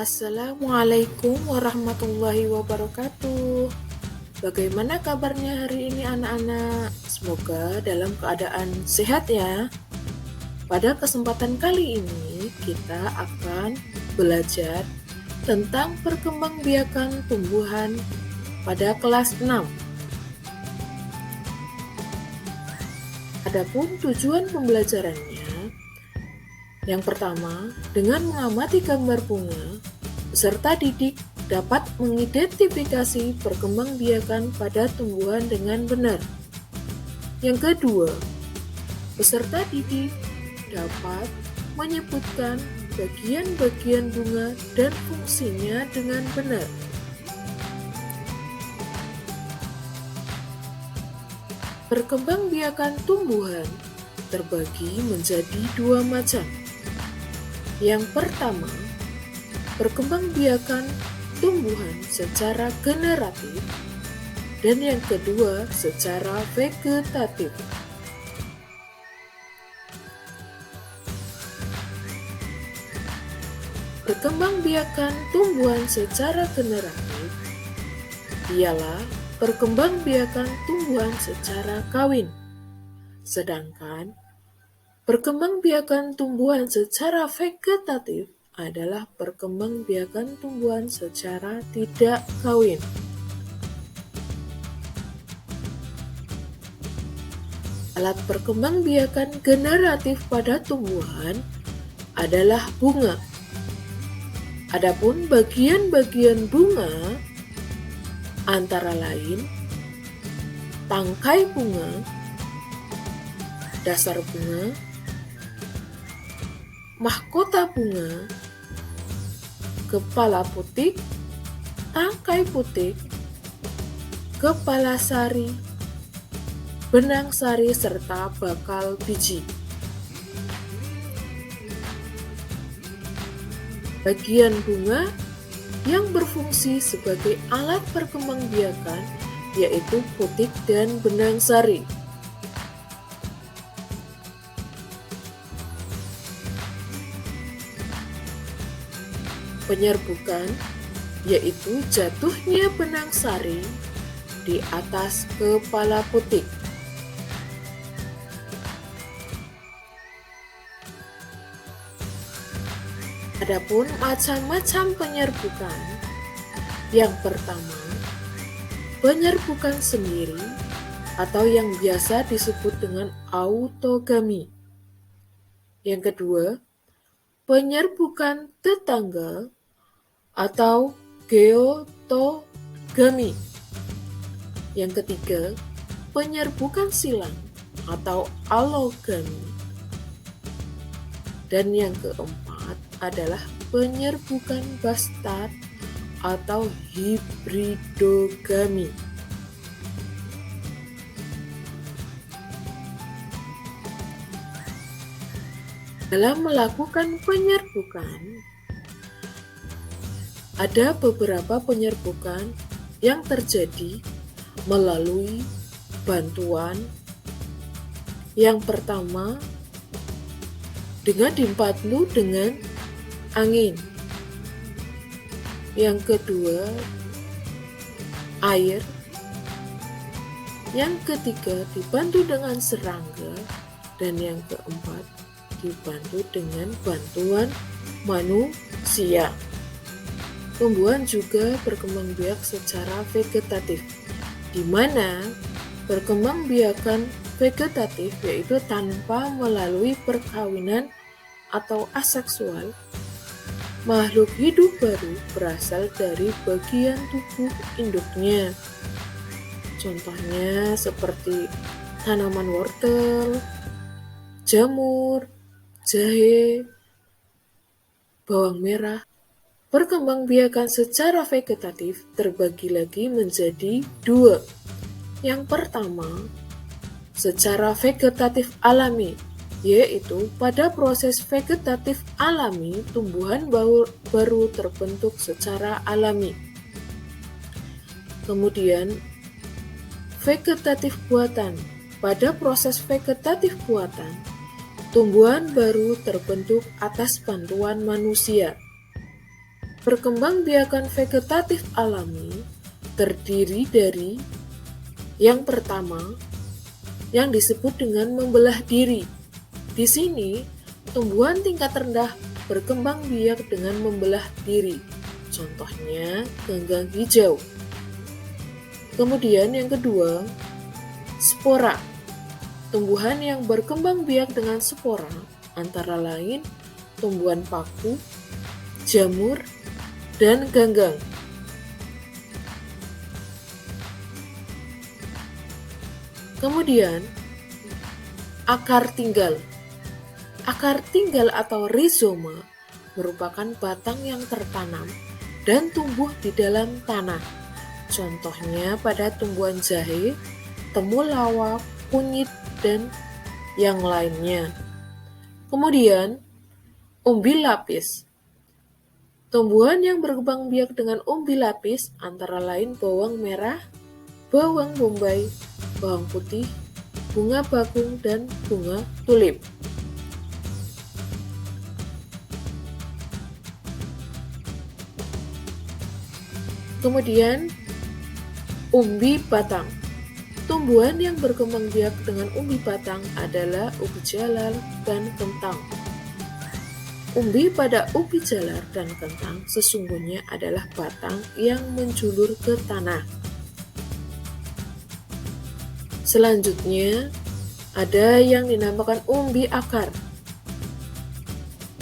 Assalamualaikum warahmatullahi wabarakatuh. Bagaimana kabarnya hari ini anak-anak? Semoga dalam keadaan sehat ya. Pada kesempatan kali ini kita akan belajar tentang perkembangbiakan tumbuhan pada kelas 6. Adapun tujuan pembelajarannya, yang pertama, dengan mengamati gambar bunga, peserta didik dapat mengidentifikasi perkembangbiakan pada tumbuhan dengan benar. Yang kedua, peserta didik dapat menyebutkan bagian-bagian bunga dan fungsinya dengan benar. Perkembangbiakan tumbuhan terbagi menjadi dua macam. Yang pertama, perkembangbiakan tumbuhan secara generatif, dan yang kedua secara vegetatif. Perkembangbiakan tumbuhan secara generatif ialah perkembangbiakan tumbuhan secara kawin, sedangkan perkembangbiakan tumbuhan secara vegetatif adalah perkembangbiakan tumbuhan secara tidak kawin. Alat perkembangbiakan generatif pada tumbuhan adalah bunga. Adapun bagian-bagian bunga antara lain tangkai bunga, dasar bunga, mahkota bunga, kepala putik, tangkai putik, kepala sari, benang sari, serta bakal biji. Bagian bunga yang berfungsi sebagai alat perkembangbiakan yaitu putik dan benang sari. Penyerbukan yaitu jatuhnya benang sari di atas kepala putik. Adapun macam-macam penyerbukan. Yang pertama, penyerbukan sendiri atau yang biasa disebut dengan autogami. Yang kedua, penyerbukan tetangga atau geotogami. Yang ketiga, penyerbukan silang atau allogami. Dan yang keempat adalah penyerbukan bastard atau hibridogami. Dalam melakukan penyerbukan, ada beberapa penyerbukan yang terjadi melalui bantuan. Yang pertama, dengan dibantu dengan angin. Yang kedua, air. Yang ketiga, dibantu dengan serangga. Dan yang keempat, dibantu dengan bantuan manusia. Tumbuhan juga berkembangbiak secara vegetatif, di mana perkembangbiakan vegetatif yaitu tanpa melalui perkawinan atau aseksual. Makhluk hidup baru berasal dari bagian tubuh induknya. Contohnya seperti tanaman wortel, jamur, jahe, bawang merah. Perkembangbiakan secara vegetatif terbagi lagi menjadi dua. Yang pertama, secara vegetatif alami, yaitu pada proses vegetatif alami tumbuhan baru terbentuk secara alami. Kemudian, vegetatif buatan. Pada proses vegetatif buatan, tumbuhan baru terbentuk atas bantuan manusia. Perkembangbiakan vegetatif alami terdiri dari yang pertama, yang disebut dengan membelah diri. Di sini, tumbuhan tingkat rendah berkembang biak dengan membelah diri. Contohnya, ganggang hijau. Kemudian yang kedua, spora. Tumbuhan yang berkembang biak dengan spora antara lain tumbuhan paku, jamur, dan ganggang. Kemudian, akar tinggal. Akar tinggal atau rizoma merupakan batang yang tertanam dan tumbuh di dalam tanah. Contohnya pada tumbuhan jahe, temulawak, kunyit, dan yang lainnya. Kemudian, umbi lapis. Tumbuhan yang berkembang biak dengan umbi lapis antara lain bawang merah, bawang bombay, bawang putih, bunga bakung, dan bunga tulip. Kemudian, umbi batang. Tumbuhan yang berkembang biak dengan umbi batang adalah ubi jalar dan kentang. Umbi pada ubi jalar dan kentang sesungguhnya adalah batang yang menjulur ke tanah. Selanjutnya, ada yang dinamakan umbi akar,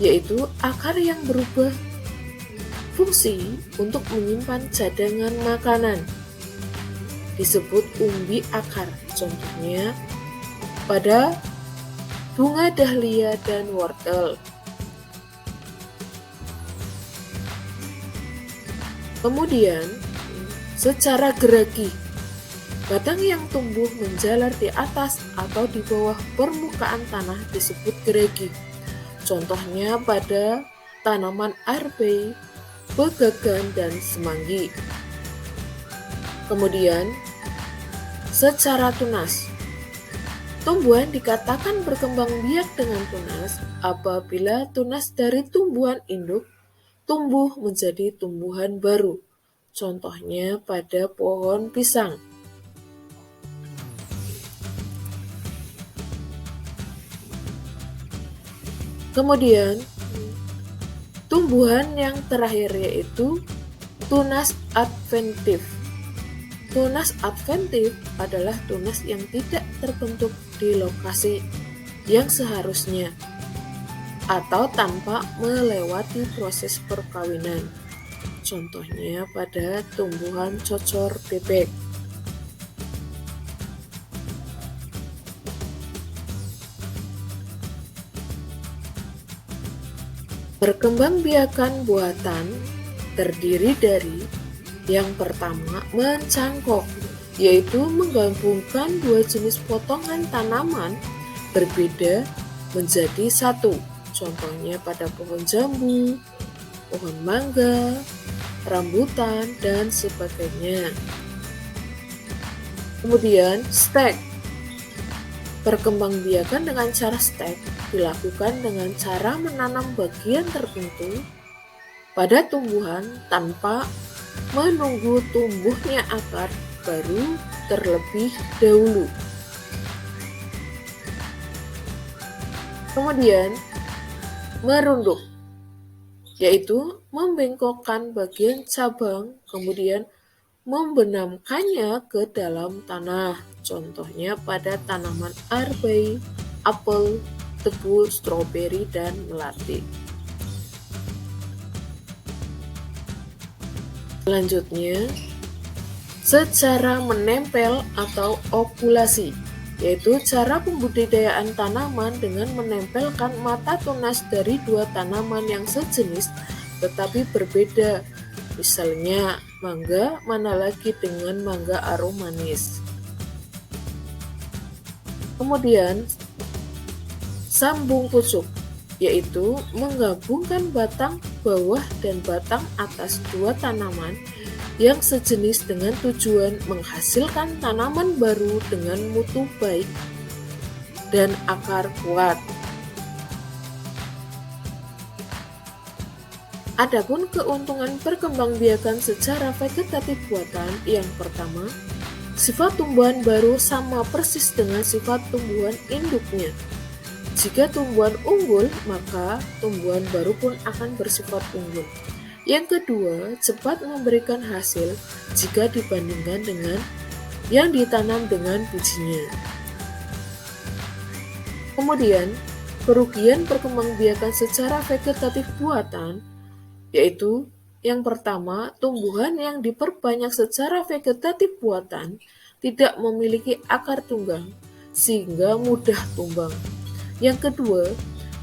yaitu akar yang berubah fungsi untuk menyimpan cadangan makanan. Disebut umbi akar, contohnya pada bunga dahlia dan wortel. Kemudian, secara geragi, batang yang tumbuh menjalar di atas atau di bawah permukaan tanah disebut geragi. Contohnya pada tanaman arbe, begagan, dan semanggi. Kemudian, secara tunas, tumbuhan dikatakan berkembang biak dengan tunas apabila tunas dari tumbuhan induk tumbuh menjadi tumbuhan baru. Contohnya pada pohon pisang. Kemudian, tumbuhan yang terakhir yaitu tunas adventif. Tunas adventif adalah tunas yang tidak terbentuk di lokasi yang seharusnya atau tanpa melewati proses perkawinan. Contohnya pada tumbuhan cocor bebek. Perkembangbiakan buatan terdiri dari yang pertama, mencangkok, yaitu menggabungkan dua jenis potongan tanaman berbeda menjadi satu. Contohnya pada pohon jambu, pohon mangga, rambutan, dan sebagainya. Kemudian, stek. Perkembangbiakan dengan cara stek dilakukan dengan cara menanam bagian tertentu pada tumbuhan tanpa menunggu tumbuhnya akar baru terlebih dahulu. Kemudian, merunduk, yaitu membengkokkan bagian cabang kemudian membenamkannya ke dalam tanah. Contohnya pada tanaman arbe, apel, tebu, stroberi, dan melati. Selanjutnya, secara menempel atau okulasi, yaitu cara pembudidayaan tanaman dengan menempelkan mata tunas dari dua tanaman yang sejenis tetapi berbeda. Misalnya, mangga mana lagi dengan mangga arum manis. Kemudian, sambung pucuk, yaitu menggabungkan batang bawah dan batang atas dua tanaman yang sejenis dengan tujuan menghasilkan tanaman baru dengan mutu baik dan akar kuat. Adapun keuntungan perkembangbiakan secara vegetatif buatan, yang pertama, sifat tumbuhan baru sama persis dengan sifat tumbuhan induknya. Jika tumbuhan unggul, maka tumbuhan baru pun akan bersifat unggul. Yang kedua, cepat memberikan hasil jika dibandingkan dengan yang ditanam dengan bijinya. Kemudian, kerugian perkembangbiakan secara vegetatif buatan, yaitu yang pertama, tumbuhan yang diperbanyak secara vegetatif buatan tidak memiliki akar tunggang, sehingga mudah tumbang. Yang kedua,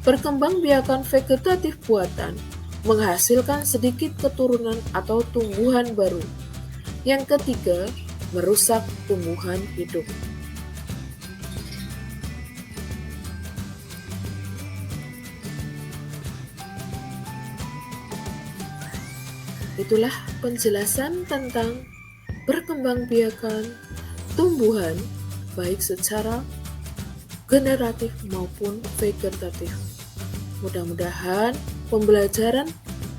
perkembangbiakan vegetatif buatan menghasilkan sedikit keturunan atau tumbuhan baru. Yang ketiga, merusak tumbuhan hidup. Itulah penjelasan tentang perkembangbiakan tumbuhan baik secara generatif maupun vegetatif. Mudah-mudahan pembelajaran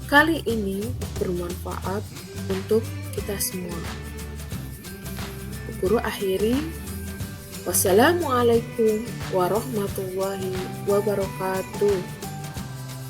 kali ini bermanfaat untuk kita semua. Guru akhiri, wassalamualaikum warahmatullahi wabarakatuh.